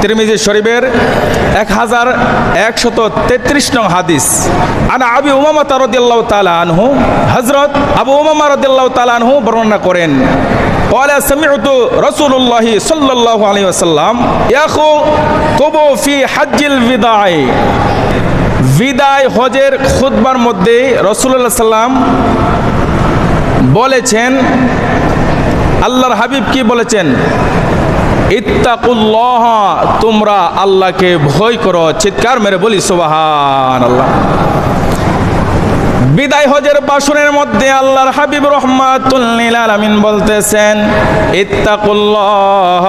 তিরমিজি শরীফের 1133 নং হাদিস। আনা আবি উমামা রাদিয়াল্লাহু তাআলা আনহু, হযরত আবু উমামা রাদিয়াল্লাহু তাআলা আনহু বর্ণনা করেন, ক্বালা সামি'তু রাসূলুল্লাহি সাল্লাল্লাহু আলাইহি ওয়াসাল্লাম ইয়াখুতুবু ফি হাজ্জিল বিদাই। বিদায় হজের খুতবার মধ্যে রাসূলুল্লাহ সাল্লাম বলেছেন, আল্লাহর হাবিব কি বলেছেন? ইত্তাকুল্লাহ, তোমরা আল্লাহকে ভয় করো। চিৎকার মেরে বলি সুবহানাল্লাহ। বিদায় হজের ভাষণের মধ্যে আল্লাহর হাবিব রাহমাতুল লিল আলামিন বলতেছেন, ইত্তাকুল্লাহ,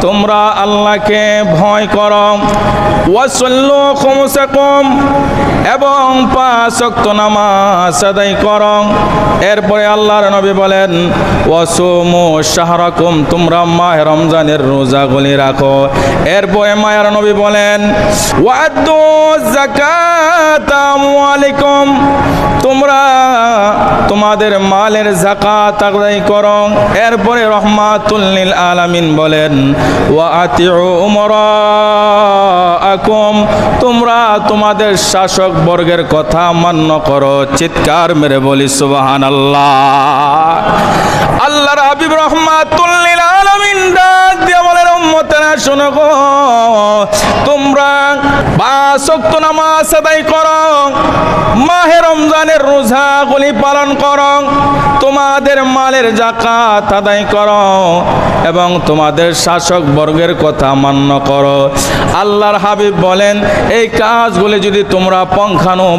তোমরা আল্লাহকে ভয় করো। ওয়াসাল্লু খুমসাকুম, এবং 5 ওয়াক্ত নামাজ আদায় করো। এরপরে আল্লাহর নবী বলেন, ওয়াসুমু শাহরাকুম, তোমরা মাহে রমজানের রোজাগুলি রাখো। এরপরে মায়ের নবী বলেন, ওয়াদ্দু যাকাতা আমওয়ালিকুম, তোমরা তোমাদের মালের যাকাত আদায় করো। এরপরে রাহমাতুল লিল আলামিন বলেন, ওয়া আতিউ উমারাআকুম, তোমরা তোমাদের শাসক বর্গের কথা মান্য করো। চিৎকার মেরে বলি সুবহানাল্লাহ। আল্লাহর হাবিব রাহমাতুল লিল আলামিন ডাক দিয়ে বলেন, উম্মতেরা শোনো গো, তোমরা 5 ওয়াক্ত নামাজ আদায় করো, মাহে রমজানের রোজাগুলি পালন করো, তোমাদের মালের যাকাত আদায় করো, এবং তোমাদের শাসক বর্গের কথা মান্য করো। আল্লাহর হাবিব বলেন, এই কাজগুলি যদি তোমরা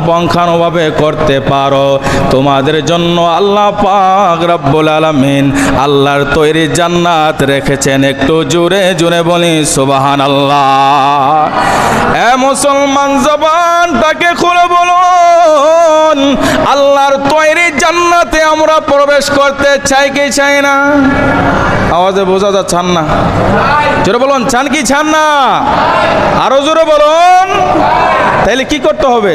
পঙ্খানুভাবে করতে পারো, তোমাদের জন্য আল্লাহ পাক রব্বুল আলামিন আল্লাহর তৈরি জান্নাত রেখেছেন। একটু জোরে জোরে বলি সুবহানাল্লাহ। এ মুসলমান, জবানটাকে খুলে বলুন, আল্লাহর তৈরি জান্নাতে আমরা প্রবেশ করতে চাই কি চাই না? আওয়াজে বোঝা যাচ্ছে না? জোরে বলুন, চান কি চান না? আরো জোরে বলুন। তাহলে কি করতে হবে?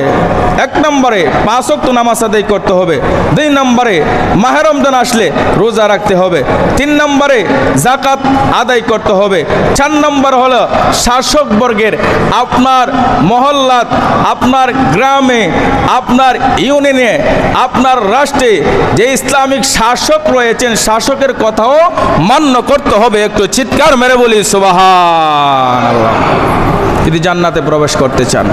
1 নম্বরে 5 ওয়াক্ত নামাজ আদায় করতে হবে। 2 নম্বরে মাহে রমজান আসলে রোজা রাখতে হবে। 3 নম্বরে যাকাত আদায় করতে হবে। 4 নম্বর হলো শাসক বর্গের, আপনার মহল্লাত, আপনার গ্রামে, আপনার ইউনিয়নে, আপনার রাষ্ট্রে যে ইসলামিক শাসক রয়েছেন, শাসকের কথাও মান্য করতে হবে। একটু চিৎকার মেরে বলি সুবহানাল্লাহ, যদি জান্নাতে প্রবেশ করতে চান।